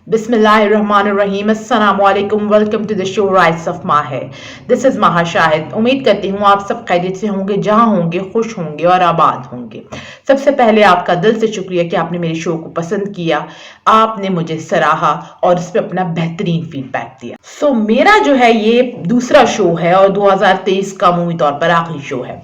बिस्मिल्लाहिर्रहमानिर्रहीम अस्सलाम वालेकुम welcome to the show rights of Mahir. This is Maha Shahid. उम्मीद करती हूँ आप सब खैरियत से होंगे, जहाँ होंगे खुश होंगे और आबाद होंगे। सबसे पहले आपका दिल से शुक्रिया कि आपने मेरे शो को पसंद किया, आपने मुझे सराहा और इस पे अपना बेहतरीन फीडबैक दिया। मेरा जो है ये दूसरा शो है और 2023 का अमूमी तौर पर आखिरी शो है।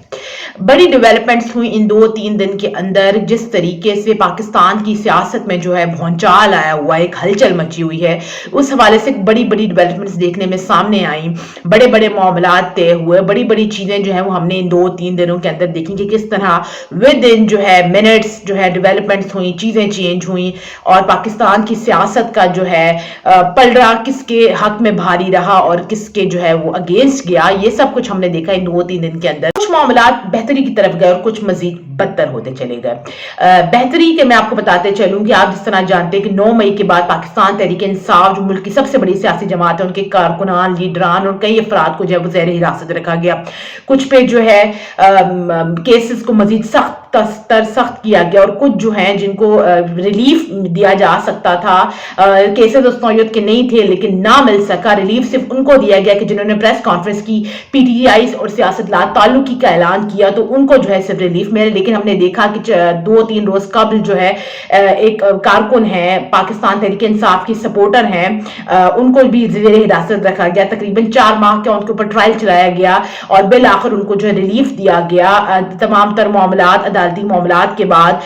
बड़ी डेवलपमेंट्स हुई इन 2-3 दिन के अंदर। जिस तरीके से पाकिस्तान की सियासत में जो है भौचाल आया हुआ, एक हलचल मची हुई है, उस हवाले से बड़ी बड़ी डेवलपमेंट्स देखने में सामने आई। बड़े बड़े मामलात तय हुए, बड़ी बड़ी चीजें जो है वो हमने इन 2-3 दिनों के अंदर देखी कि किस तरह विद इन जो है मिनट्स जो है डेवलपमेंट्स हुई, चीजें चेंज हुई और पाकिस्तान की सियासत का जो है पलड़ा किसके हक में भारी रहा और किसके जो है वो अगेंस्ट गया। ये सब कुछ हमने देखा इन 2-3 दिन के अंदर। कुछ मामलात बेहतरी की तरफ गए और कुछ मजीद बदतर होते चले गए। बेहतरी के मैं आपको बताते चलूं कि आप जिस तरह जानते हैं कि 9 मई के बाद पाकिस्तान तहरीक इंसाफ जो मुल्क की सबसे बड़ी सियासी जमात है, उनके कारकुनान, लीडरान और कई अफराद को जो है ज़ेर हिरासत रखा गया। कुछ पे जो है केसेस को मजीद सख्त किया गया और कुछ जो हैं जिनको रिलीफ दिया जा सकता था, केसेस उस नौयत के नहीं थे लेकिन ना मिल सका। रिलीफ सिर्फ उनको दिया गया कि जिन्होंने प्रेस कॉन्फ्रेंस की, पीटीआई और सियासतदान ताल्लुकी का ऐलान किया, तो उनको जो है सिर्फ रिलीफ मिले। लेकिन हमने देखा कि 2-3 रोज कबल जो है एक कारकुन है, पाकिस्तान तहरीक इंसाफ की सपोर्टर हैं, उनको भी ज़ेर हिरासत रखा गया। तकरीबन 4 माह का उनके ऊपर ट्रायल चलाया गया और बिल आखिर उनको जो है रिलीफ दिया गया। तमाम तर मामलात, अदालती मामलात के बाद,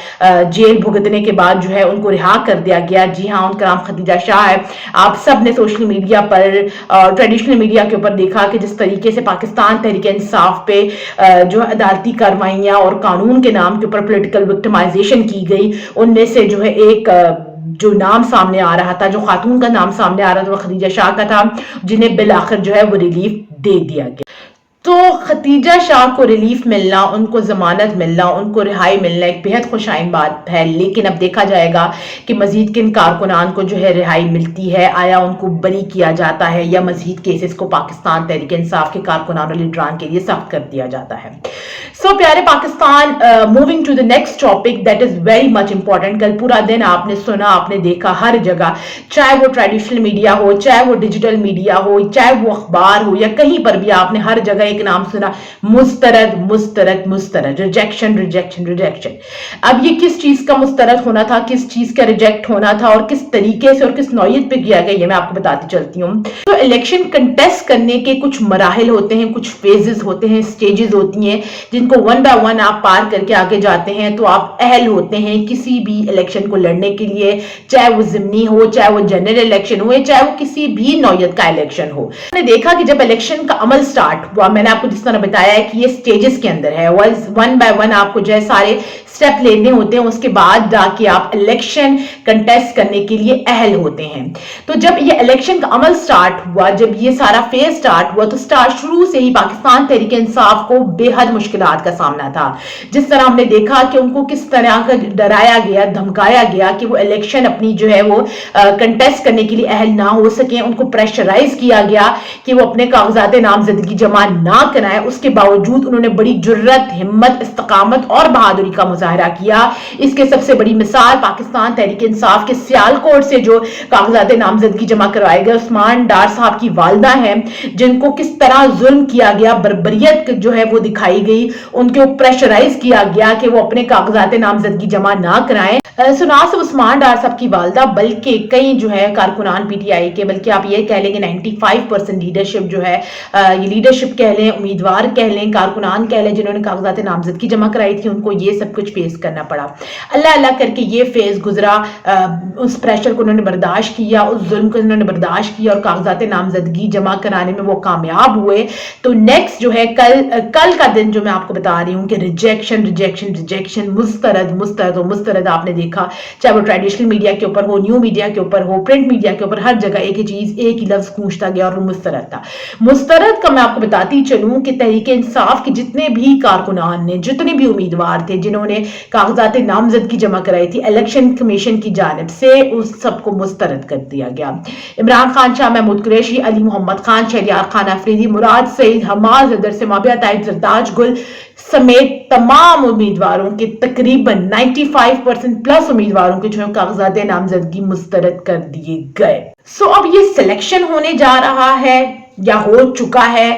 जेल भुगतने के बाद जो है उनको रिहा कर दिया गया। जी हाँ, उनका नाम खदीजा शाह है। आप सब ने सोशल मीडिया पर और ट्रेडिशनल मीडिया के ऊपर देखा कि जिस तरीके से पाकिस्तान तहरीक इंसाफ पे जो अदालती कार्रवाइयां और कानून के नाम के ऊपर पॉलिटिकल विक्टिमाइजेशन की गई, उनमें से जो है एक जो नाम सामने आ रहा था, जो खातून का नाम सामने आ रहा था, वो खदीजा शाह का था, जिन्हें बिल आखिर जो है वो रिलीफ दे दिया गया। तो खदीजा शाह को रिलीफ मिलना, उनको जमानत मिलना, उनको रिहाई मिलना एक बेहद खुशाइन बात है। लेकिन अब देखा जाएगा कि मजीद किन कारकुनान को जो है रिहाई मिलती है, आया उनको बरी किया जाता है या मजीद केसेस को पाकिस्तान तहरीक इंसाफ के कारकुनान और लीडरान के लिए सख्त कर दिया जाता है। प्यारे Pakistan, moving to the next topic that is very much important. कल पूरा दिन आपने सुना, आपने देखा हर जगह, चाहे वो ट्रेडिशनल मीडिया हो, चाहे वो डिजिटल मीडिया हो, चाहे वो अखबार हो या कहीं पर भी आपने हर जगह एक नाम सुना, मुस्तरद मुस्तरद मुस्तरद, रिजेक्शन रिजेक्शन रिजेक्शन। अब ये किस चीज का मुस्तरद होना था, किस चीज का रिजेक्ट होना था और किस तरीके से और किस नौयत पे किया गया, ये मैं आपको बताती चलती हूँ। तो इलेक्शन कंटेस्ट करने के कुछ मराहिल होते हैं, कुछ फेजेस होते हैं, स्टेजेस होती हैं, जिनको 1 बाय 1 आप पार करके आगे जाते हैं तो आप अहल होते हैं किसी भी इलेक्शन को लड़ने के लिए, चाहे वो ज़िमनी हो, चाहे वो जनरल इलेक्शन हो, चाहे वो किसी भी नौयत का इलेक्शन हो। मैंने देखा कि जब इलेक्शन का अमल स्टार्ट हुआ, मैंने आपको जिस तरह बताया है कि ये स्टेजेस के अंदर है, 1 बाय 1 आपको जो है सारे स्टेप लेने होते हैं, उसके बाद जाके आप इलेक्शन कंटेस्ट करने के लिए अहल होते हैं। तो जब ये इलेक्शन का अमल स्टार्ट हुआ, जब ये सारा फेज स्टार्ट हुआ, तो शुरू से ही पाकिस्तान तहरीक इंसाफ को बेहद मुश्किलात का सामना था। जिस तरह हमने देखा कि उनको किस तरह का डराया गया, धमकाया गया कि वो इलेक्शन अपनी जो है वो कंटेस्ट करने के लिए अहल ना हो सके, उनको प्रेशराइज किया गया कि वो अपने कागजात नामजदगी जमा ना कराएं। उसके बावजूद उन्होंने बड़ी जुर्रत, हिम्मत, इस्तकामत और बहादुरी का मुजाहरा किया। इसके सबसे बड़ी मिसाल पाकिस्तान तहरीक इंसाफ के सियालकोट से जो कागजात नामजदगी जमा करवाए गए उस्मान डार साहब की वालदा हैं, जिनको किस तरह जुल्म किया गया, बर्बरियत जो है वो दिखाई गई, उनके ऊपर प्रेशराइज किया गया कि वो अपने कागजात नामजदगी जमा ना कराएं। सुना सिर्फ उस्मान डार साहब की वालदा, बल्कि कई जो है कारकुनान पीटीआई के, बल्कि आप ये कह लेंगे 95% लीडरशिप जो है, ये लीडरशिप कह लें, उम्मीदवार कह लें, कारकुनान कह लें, जिन्होंने कागजात नामजदगी जमा कराई थी, उनको ये सब कुछ फेस करना पड़ा। अल्लाह अल्लाह करके ये फेज गुजरा, उस प्रेशर को उन्होंने बर्दाश्त किया, उस जुल्म को उन्होंने बर्दाश्त किया और कागजात नामजदगी जमा कराने में वो कामयाब हुए। तो नेक्स्ट जो है कल का दिन जो मैं आपको बता रही हूँ कि रिजेक्शन रिजेक्शन रिजेक्शन, मुस्तरद मुस्तरद और मुस्तरद आपने देखा, चाहे वो ट्रेडिशनल मीडिया के ऊपर हो, न्यू मीडिया के ऊपर हो, प्रिंट मीडिया के ऊपर, हर जगह एक ही चीज, एक ही लफ्ज गूंजता गया और वो मुस्तरद था। मुस्तरद का मैं आपको बताती चलूं कि तहरीक इंसाफ के जितने भी कारकुनान ने, जितने भी उम्मीदवार थे जिन्होंने ने कागजात नामजदगी जमा कराई थी इलेक्शन कमीशन की जानिब से, उस सबको मुस्तरद कर दिया गया। इमरान खान, शाह महमूद कुरैशी, अली मोहम्मद खान, शहरियार खान अफरीदी, मुराद सईद, हमाद हैदर से, माबिया ताइब, जरदाज गुल समेत तमाम उम्मीदवारों के तकरीबन 95% प्लस उम्मीदवारों के जो कागजात नामजदगी मुस्तरद कर दिए गए। अब ये सिलेक्शन होने जा रहा है या हो चुका है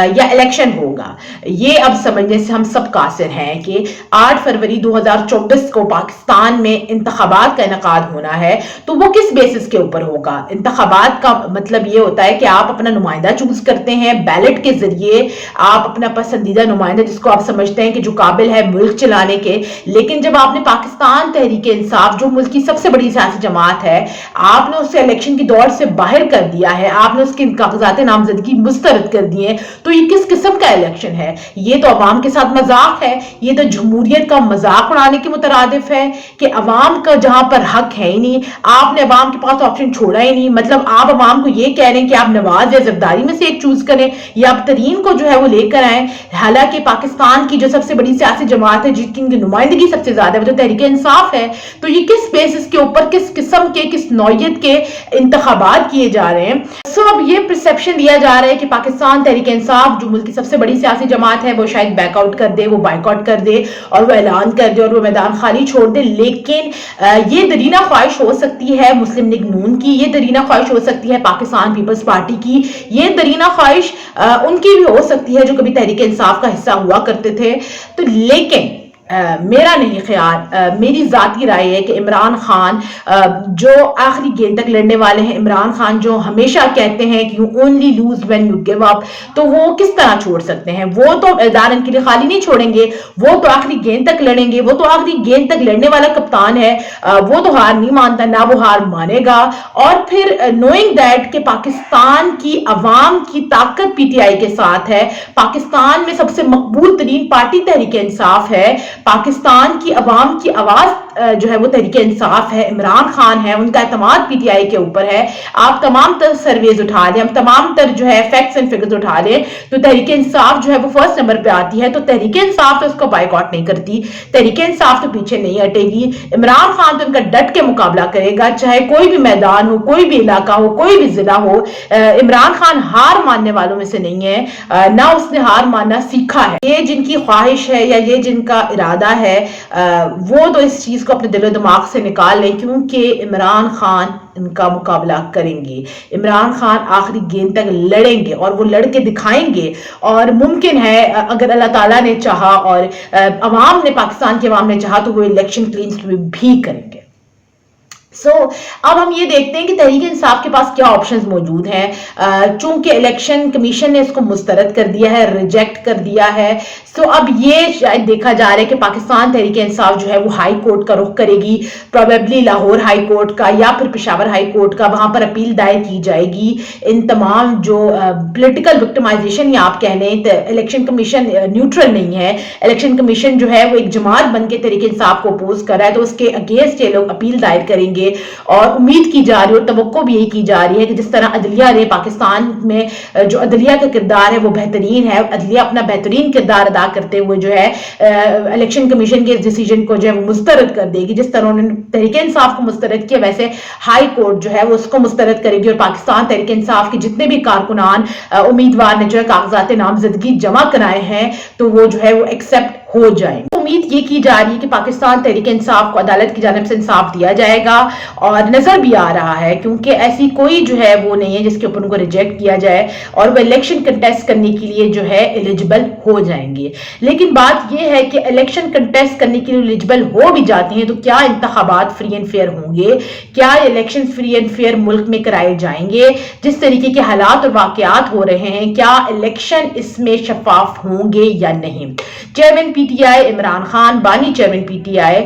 या इलेक्शन होगा, ये अब समझने से हम सब कासिर हैं कि 8 फरवरी 2024 को पाकिस्तान में इंतखाबात का इनेकाद होना है। तो वो किस बेसिस के ऊपर होगा? इंतखाबात का मतलब ये होता है कि आप अपना नुमाइंदा चूज करते हैं बैलेट के जरिए, आप अपना पसंदीदा नुमाइंदा जिसको आप समझते हैं कि जो काबिल है मुल्क चलाने के। लेकिन जब आपने पाकिस्तान तहरीक इंसाफ, जो मुल्क की सबसे बड़ी सियासी जमात है, आपने उसे इलेक्शन की दौड़ से बाहर कर दिया है, आपने उसके कागजात नामजदगी मुस्तरद कर दिए, तो ये किस किस्म का इलेक्शन है? ये तो अवाम के साथ मजाक है, ये तो जमहूरियत का मजाक उड़ाने के मुतरादिफ है कि अवाम का जहां पर हक है ही नहीं, आपने अवाम के पास ऑप्शन छोड़ा ही नहीं। मतलब आप अवाम को ये कह रहे हैं कि आप नवाज या जरदारी में से एक चूज करें या आप तरीन को जो है वो लेकर आए। हालांकि पाकिस्तान की जो सबसे बड़ी सियासी जमात है जिसकी नुमाइंदगी सबसे ज्यादा है वो तो तहरीक इंसाफ है। तो ये किस बेसिस के ऊपर, किस किस्म के, किस नौयत के इंतखाबात किए जा रहे हैं? अब ये परसेप्शन दिया जा रहा है कि पाकिस्तान तहरीक इंसाफ जो मुल्क की सबसे बड़ी सियासी जमात है वो शायद बैकआउट कर दे, वो बाइकआउट कर दे और वो ऐलान कर दे और वो मैदान खाली छोड़ दे। लेकिन ये दरीना ख्वाहिश हो सकती है मुस्लिम लीग नून की, ये दरीना ख्वाहिश हो सकती है पाकिस्तान पीपल्स पार्टी की, ये दरीना ख्वाहिश उनकी भी हो सकती है जो कभी तहरीक इंसाफ का हिस्सा हुआ करते थे। तो लेकिन मेरा नहीं ख्याल, मेरी जाती राय है कि इमरान खान जो आखिरी गेंद तक लड़ने वाले हैं, इमरान खान जो हमेशा कहते हैं कि you only lose when you give up, तो वो किस तरह छोड़ सकते हैं? वो तो मैदान के लिए खाली नहीं छोड़ेंगे, वो तो आखिरी गेंद तक लड़ेंगे, वो तो आखिरी गेंद तक लड़ने वाला कप्तान है, वो तो हार नहीं मानता, ना वो हार मानेगा। और फिर नोइंग दैट कि पाकिस्तान की अवाम की ताकत पीटीआई के साथ है, पाकिस्तान में सबसे मकबूल तरीन पार्टी तहरीक इंसाफ है, पाकिस्तान की अवाम की आवाज जो है वो तहरीक इंसाफ है, इमरान खान है, उनका एतमाद पीटीआई के ऊपर है। आप तमाम तर सर्वेज उठा लें, हम तमाम तर जो है फैक्ट्स एंड फिगर्स उठा लें, तो तहरीक इंसाफ जो है वो फर्स्ट नंबर पे आती है। तो तहरीक इंसाफ तो उसको बाइकआउट नहीं करती, तहरीक इंसाफ तो पीछे नहीं हटेगी। इमरान खान तो उनका डट के मुकाबला करेगा, चाहे कोई भी मैदान हो, कोई भी इलाका हो, कोई भी जिला हो। इमरान खान हार मानने वालों में से नहीं है, ना उसने हार मानना सीखा है। ये जिनकी ख्वाहिश है या ये जिनका इरादा है वो तो इस चीज को अपने दिलो दिमाग से निकाल लें, क्योंकि इमरान खान इनका मुकाबला करेंगे। इमरान खान आखिरी गेंद तक लड़ेंगे और वो लड़के दिखाएंगे। और मुमकिन है अगर अल्लाह ताला ने चाहा और अवाम ने, पाकिस्तान के अवाम ने चाहा, तो वो इलेक्शन क्लीन स्वीप भी करेंगे। अब हम ये देखते हैं कि तहरीक इंसाफ के पास क्या ऑप्शंस मौजूद हैं। चूंकि इलेक्शन कमीशन ने इसको मुस्तरद कर दिया है, रिजेक्ट कर दिया है, अब ये शायद देखा जा रहा है कि पाकिस्तान तहरीक इंसाफ जो है वो हाई कोर्ट का रुख करेगी, प्रोबेबली लाहौर हाई कोर्ट का या फिर पेशावर हाई कोर्ट का, वहां पर अपील दायर की जाएगी। इन तमाम जो पॉलिटिकल विक्टिमाइजेशन या आप कह लें, इलेक्शन कमीशन न्यूट्रल नहीं है, इलेक्शन कमीशन जो है वो एक जमात बन के तहरीक इंसाफ को अपोज कर रहा है, तो उसके अगेंस्ट ये लोग अपील दायर करेंगे। और उम्मीद की जा रही है और तवक्को भी यही की जा रही है कि जिस तरह अदलिया ने, पाकिस्तान में जो अदलिया का किरदार है वो बेहतरीन है, अदलिया अपना बेहतरीन किरदार अदा करते हुए जो है इलेक्शन कमीशन के इस डिसीजन को जो है वो मुस्तरद कर देगी। जिस तरह उन्होंने तहरीक इंसाफ को मुस्तरद किया, वैसे हाई कोर्ट जो है वो उसको मुस्तरद करेगी और पाकिस्तान तहरीक इंसाफ के जितने भी कारकुनान उम्मीदवार ने जो है कागजात नामजदगी जमा कराए हैं, तो वो जो है वो एक्सेप्ट हो जाएंगे। उम्मीद ये की जा रही है कि पाकिस्तान तहरीक इंसाफ को अदालत की जानिब से इंसाफ दिया जाएगा और नजर भी आ रहा है, क्योंकि ऐसी कोई जो है वो नहीं है जिसके ऊपर उनको रिजेक्ट किया जाए और वो इलेक्शन कंटेस्ट करने के लिए जो है एलिजिबल हो जाएंगे। लेकिन बात यह है कि इलेक्शन कंटेस्ट करने के लिए एलिजिबल हो भी जाती हैं तो क्या इंतखाबात फ्री एंड फेयर होंगे? क्या इलेक्शन फ्री एंड फेयर मुल्क में कराए जाएंगे? जिस तरीके के हालात और वाकयात हो रहे हैं, क्या इलेक्शन इसमें शफाफ होंगे या नहीं? चेयरमैन पीटीआई इमरान खान, बानी चेयरमैन पीटीआई,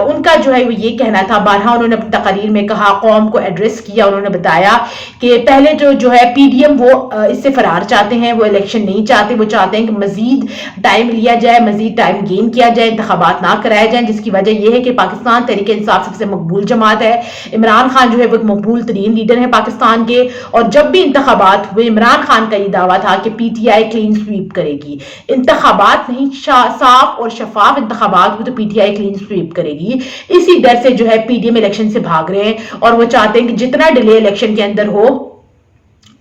उनका जो है वो ये कहना था, बारहा उन्होंने अपनी तकरीर में कहा, कौम को एड्रेस किया, उन्होंने बताया कि पहले जो है पीडीएम वो इससे फरार चाहते हैं, वो इलेक्शन नहीं चाहते, वो चाहते हैं कि मजीद टाइम लिया जाए, मजीद टाइम गेन किया जाए, इंतखाबात ना कराए जाए, जिसकी वजह यह है कि पाकिस्तान तहरीक इंसाफ सबसे मकबूल जमात है। इमरान खान जो है वो एक मकबूल तरीन लीडर है पाकिस्तान के, और जब भी इंतखाबात हुए इमरान खान का ये दावा था कि पीटीआई क्लीन स्वीप करेगी। इंतखाबात नहीं, साफ और शफाफ इंतखाबात हो तो पीटीआई क्लीन स्वीप करेगी। इसी डर से जो है पीडीएम इलेक्शन से भाग रहे हैं और वो चाहते हैं कि जितना डिले इलेक्शन के अंदर हो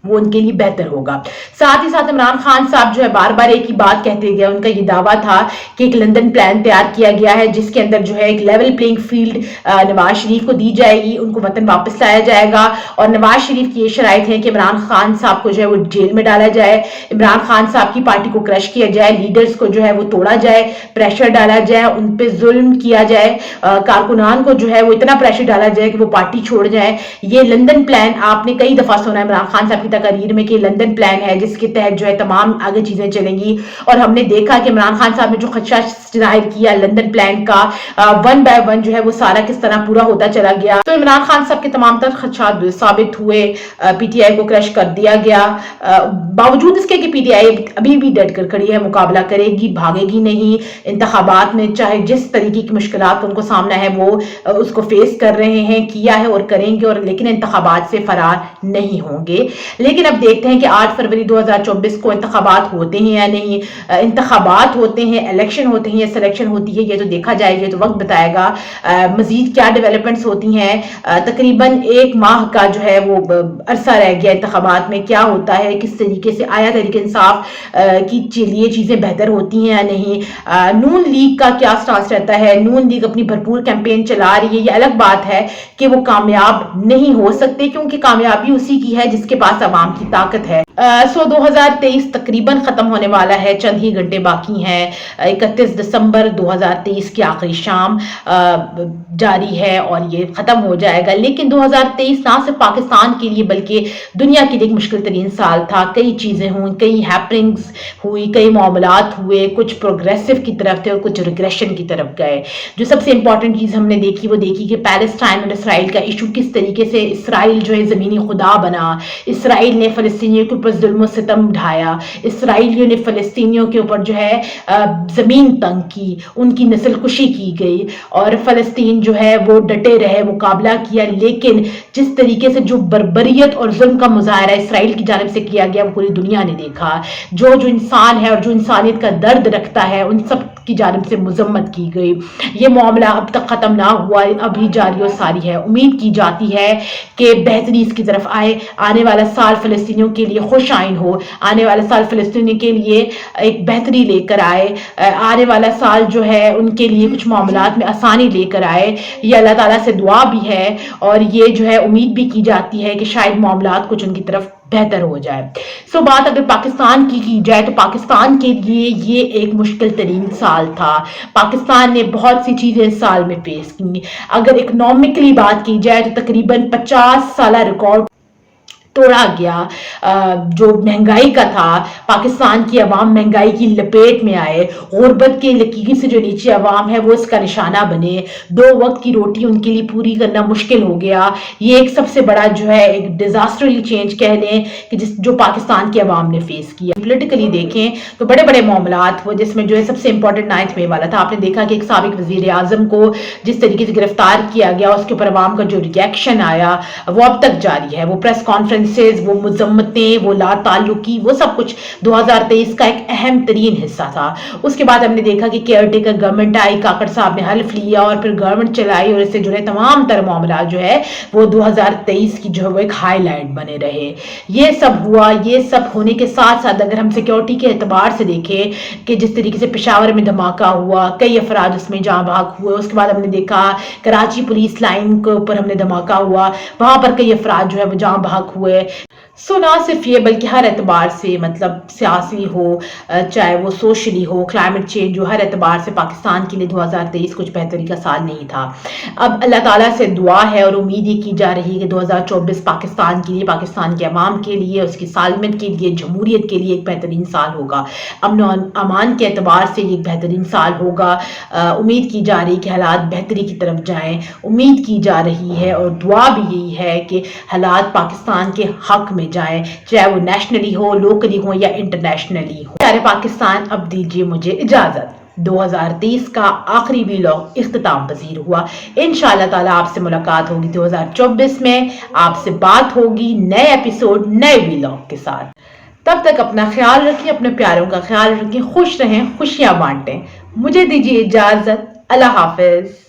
वो उनके लिए बेहतर होगा। साथ ही साथ इमरान खान साहब जो है बार बार एक ही बात कहते गए, उनका ये दावा था कि एक लंदन प्लान तैयार किया गया है जिसके अंदर जो है एक level playing field Nawaz Sharif को दी जाएगी, उनको वतन वापस लाया जाएगा और नवाज शरीफ की ये शराइत है कि इमरान खान साहब को जो है वो जेल में डाला जाए, इमरान खान साहब की पार्टी को क्रश किया जाए, लीडर्स को जो है वो तोड़ा जाए, प्रेशर डाला जाए, उन पे जुल्म किया जाए, कारकुनान को जो है वो इतना प्रेशर डाला जाए कि वो पार्टी छोड़ जाए। ये लंदन प्लान आपने कई दफा सुना है इमरान खान साहब की तकरीर में कि लंदन प्लान है जिसके तहत जो है तमाम आगे चीजें चलेंगी और हमने देखा कि इमरान खान साहब ने जो खदशा जाहिर किया लंदन प्लान का, वन बाय वन जो है वो सारा किस तरह पूरा होता चला गया। तो इमरान खान साहब के तमाम तर खदशात साबित हुए, पीटीआई को क्रश कर दिया गया। बावजूद इसके कि पीटीआई अभी भी डट कर खड़ी है, मुकाबला करेगी, भागेगी नहीं। इंतखाबात में चाहे जिस तरीके की मुश्किलात उनको सामना है वो उसको फेस कर रहे हैं, किया है और करेंगे, और लेकिन इंतखाबात से फरार नहीं होंगे। लेकिन अब देखते हैं कि 8 फरवरी 2024 को इंतखाबात होते हैं या नहीं। इंतखाबात होते हैं, इलेक्शन होते हैं या सिलेक्शन होती है, ये तो देखा जाएगा, तो वक्त बताएगा। मजीद क्या डेवलपमेंट्स होती हैं। तकरीबन 1 माह का जो है वो अरसा रह गया इंतखाबात में, क्या होता है, किस तरीके से आया तहरीक इंसाफ की लिए चीजें बेहतर होती हैं या नहीं। नून लीग का क्या स्टांस रहता है, नून लीग अपनी भरपूर कैंपेन चला रही है। ये अलग बात है कि वो कामयाब नहीं हो सकते क्योंकि कामयाबी उसी की है जिसके पास अवाम की ताकत है। 2023 तकरीबन खत्म होने वाला है, चंद ही घंटे बाकी हैं। 31 दिसंबर 2023 की आखिरी शाम जारी है और ये खत्म हो जाएगा। लेकिन 2023 ना सिर्फ पाकिस्तान के लिए बल्कि दुनिया के लिए एक मुश्किल तरीन साल था। कई चीजें हुई, कई हैपनिंग्स हुई, कई मामलात हुए, कुछ प्रोग्रेसिव की तरफ थे और कुछ रिग्रेशन की तरफ गए। जो सबसे इंपॉर्टेंट चीज हमने देखी वो देखी कि पैलेस्टाइन और इसराइल का इशू किस तरीके से इसराइल जो है जमीनी खुदा बना, इसराइल ने फलस्तीनियों के ऊपर जुल्म सितम ढाया, इसराइलियों ने फलस्तीनियों के ऊपर जो है जमीन तंग की, उनकी नस्ल कुशी की गई और फलस्तीन जो है वो डटे रहे, मुकाबला किया। लेकिन जिस तरीके से जो बर्बरियत और जुल्म का मुजाहरा इसराइल की जानिब से किया गया वो पूरी दुनिया ने देखा। जो इंसान है और जो इंसानियत का दर्द रखता है उन सब की जानिब से मुजम्मत की गई। ये मामला अब तक खत्म ना हुआ, अभी जारी और सारी है। उम्मीद की जाती है कि बेहतरी इसकी तरफ आए, आने वाला साल फलस्तीनियों के लिए खुश आइन हो, आने वाला साल फलस्तीनियों के लिए एक बेहतरी लेकर आए, आने वाला साल जो है उनके लिए कुछ मामलात में आसानी लेकर आए। ये अल्लाह ताला से दुआ भी है और ये जो है उम्मीद भी की जाती है कि शायद मामलात कुछ उनकी तरफ बेहतर हो जाए। बात अगर पाकिस्तान की जाए तो पाकिस्तान के लिए ये एक मुश्किल तरीन साल था। पाकिस्तान ने बहुत सी चीजें इस साल में फेस की। अगर इकोनॉमिकली बात की जाए तो तकरीबन 50 साल रिकॉर्ड तोड़ा गया। जो महंगाई का था, पाकिस्तान की अवाम महंगाई की लपेट में आए, गुर्बत के लकीर से जो नीचे अवाम है वो इसका निशाना बने, 2 वक्त की रोटी उनके लिए पूरी करना मुश्किल हो गया। ये एक सबसे बड़ा जो है एक डिजास्टरली चेंज कह लें कि जो पाकिस्तान की अवाम ने फेस किया। पोलिटिकली देखें तो बड़े बड़े मामलात वो जिसमें जो है सबसे इंपॉर्टेंट 9 मई वाला था। आपने देखा कि एक साबिक वजीर आजम को जिस तरीके से गिरफ्तार किया गया, उसके ऊपर अवाम का जो रिएक्शन आया वो अब तक जारी है। वो प्रेस कॉन्फ्रेंस, वो मुजम्मतें, वो ला ताल्लुकी, वो सब कुछ 2023 का एक अहम तरीन हिस्सा था। उसके बाद हमने देखा कि केयर टेकर गवर्नमेंट आई, काकड़ साहब ने हल्फ लिया और फिर गवर्नमेंट चलाई और इससे जुड़े तमाम तर मामला जो है वो 2023 की जो है वो एक हाईलाइट बने रहे। ये सब हुआ। ये सब होने के साथ साथ अगर हम सिक्योरिटी के एतबार से देखें कि जिस तरीके से पेशावर में धमाका हुआ, कई अफराद उसमें जाँ भाग हुए। उसके बाद हमने देखा कराची पुलिस लाइन के ऊपर हमने धमाका हुआ, वहां पर कई अफराद जो है वो जाँ भाग हुए। ना सिर्फ ये बल्कि हर एतबार से, मतलब सियासी हो चाहे वो सोशली हो, क्लाइमेट चेंज हो, हर एतबार से पाकिस्तान के लिए 2023 कुछ बेहतरी का साल नहीं था। अब अल्लाह ताला से दुआ है और उम्मीद ये की जा रही है कि 2024 पाकिस्तान के लिए, पाकिस्तान के अवाम के लिए, उसकी सालमत के लिए, जमहूरियत के लिए एक बेहतरीन साल होगा। अमन अमान के एतबार से ये एक बेहतरीन साल होगा। उम्मीद की जा रही है कि हालात बेहतरी की तरफ जाएं, उम्मीद की जा रही है और दुआ भी यही है कि हालात पाकिस्तान के हक में जाए, चाहे वो नेशनली हो, लोकली हो या इंटरनेशनली हो। प्यारे पाकिस्तान, अब दीजिए मुझे इजाजत। 2023 का आखिरी व्लॉग इख्तिताम पजीर हुआ। इंशाअल्लाह ताला आपसे मुलाकात होगी 2024 में, आपसे बात होगी नए एपिसोड, नए व्लॉग के साथ। तब तक अपना ख्याल रखें, अपने प्यारों का ख्याल रखें, खुश रहें, खुशियां बांटें। مجھے دیجیے اجازت، اللہ حافظ۔